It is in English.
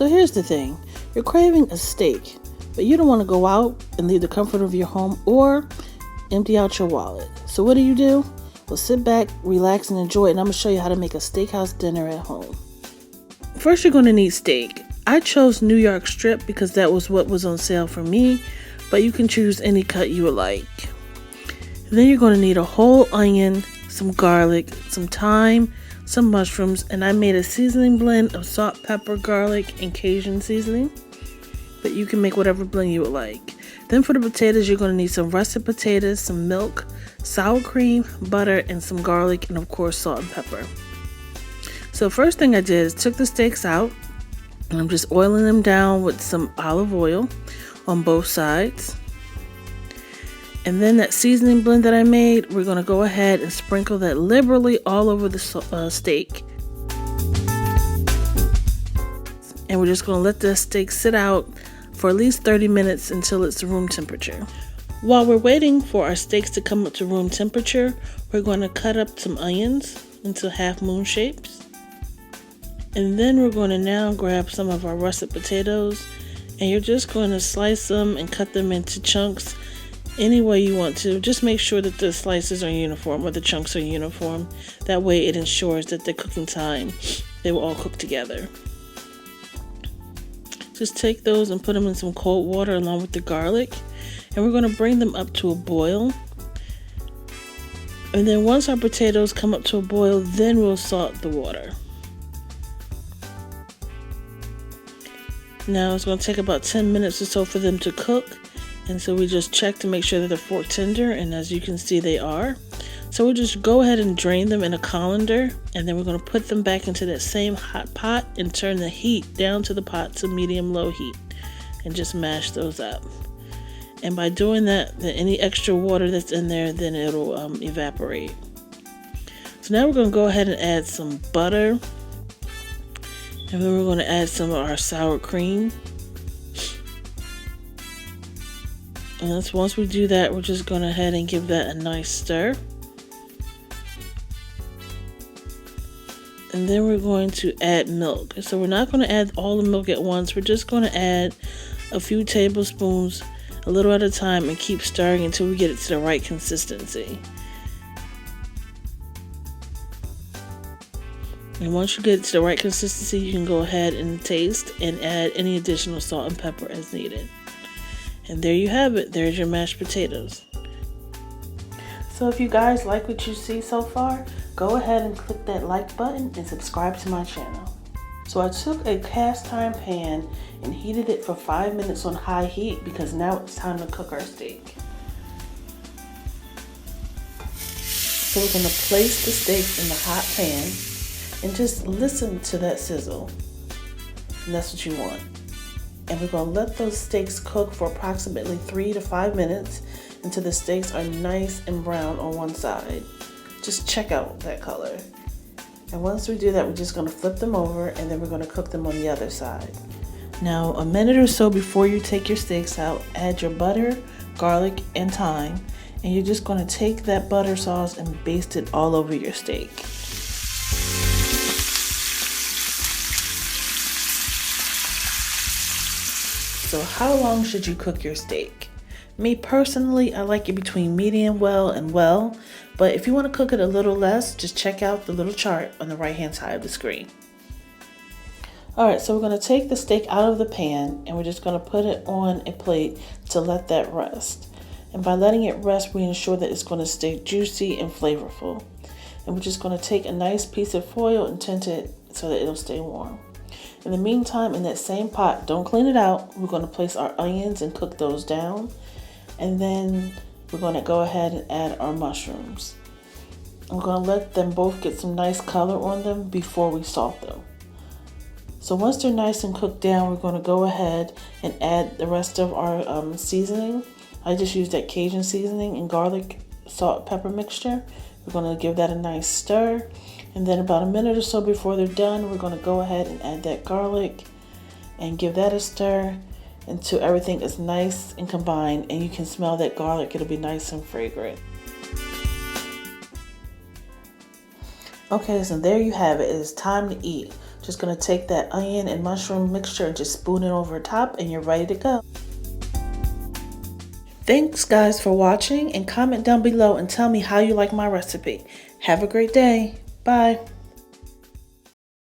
So here's the thing, you're craving a steak, but you don't want to go out and leave the comfort of your home or empty out your wallet. So what do? Well, sit back, relax, and enjoy it, and I'm going to show you how to make a steakhouse dinner at home. First, you're going to need steak. I chose New York strip because that was what was on sale for me, but you can choose any cut you would like. Then you're going to need a whole onion, some garlic, some thyme, some mushrooms, and I made a seasoning blend of salt, pepper, garlic, and Cajun seasoning, but you can make whatever blend you would like. Then for the potatoes, you're going to need some russet potatoes, some milk, sour cream, butter, and some garlic, and of course salt and pepper. So first thing I did is took the steaks out, and I'm just oiling them down with some olive oil on both sides. And then that seasoning blend that I made, we're going to go ahead and sprinkle that liberally all over the steak. And we're just going to let the steak sit out for at least 30 minutes until it's room temperature. While we're waiting for our steaks to come up to room temperature, we're going to cut up some onions into half moon shapes. And then we're going to now grab some of our russet potatoes, and you're just going to slice them and cut them into chunks any way you want to. Just make sure that the slices are uniform or the chunks are uniform. That way it ensures that the cooking time, they will all cook together. Just take those and put them in some cold water along with the garlic, and we're going to bring them up to a boil. And then once our potatoes come up to a boil, then we'll salt the water. Now it's going to take about 10 minutes or so for them to cook. And so we just check to make sure that they're fork tender, and as you can see they are. So we'll just go ahead and drain them in a colander, and then we're going to put them back into that same hot pot and turn the heat down to the pot to medium-low heat and just mash those up. And by doing that, then any extra water that's in there, then it'll evaporate. So now we're going to go ahead and add some butter, and then we're going to add some of our sour cream. And once we do that, we're just going to ahead and give that a nice stir. And then we're going to add milk. So we're not going to add all the milk at once. We're just going to add a few tablespoons, a little at a time, and keep stirring until we get it to the right consistency. And once you get it to the right consistency, you can go ahead and taste and add any additional salt and pepper as needed. And there you have it. There's your mashed potatoes. So if you guys like what you see so far, go ahead and click that like button and subscribe to my channel. So I took a cast iron pan and heated it for 5 minutes on high heat because now it's time to cook our steak. So we're going to place the steaks in the hot pan and just listen to that sizzle. And that's what you want. And we're going to let those steaks cook for approximately 3 to 5 minutes until the steaks are nice and brown on one side. Just check out that color. And once we do that, we're just going to flip them over, and then we're going to cook them on the other side. Now, a minute or so before you take your steaks out, add your butter, garlic, and thyme, and you're just going to take that butter sauce and baste it all over your steak. So how long should you cook your steak? Me personally, I like it between medium well and well, but if you want to cook it a little less, just check out the little chart on the right hand side of the screen. Alright, so we're going to take the steak out of the pan and we're just going to put it on a plate to let that rest. And by letting it rest, we ensure that it's going to stay juicy and flavorful. And we're just going to take a nice piece of foil and tint it so that it'll stay warm. In the meantime, in that same pot, don't clean it out, we're going to place our onions and cook those down. And then we're going to go ahead and add our mushrooms. I'm going to let them both get some nice color on them before we salt them. So once they're nice and cooked down, we're going to go ahead and add the rest of our seasoning. I just used that Cajun seasoning and garlic, salt, pepper mixture. We're going to give that a nice stir. And then about a minute or so before they're done, we're going to go ahead and add that garlic and give that a stir until everything is nice and combined and you can smell that garlic. It'll be nice and fragrant. Okay, so there you have it. It is time to eat. Just gonna take that onion and mushroom mixture and just spoon it over top and you're ready to go. Thanks guys for watching, and comment down below and tell me how you like my recipe. Have a great day. Bye.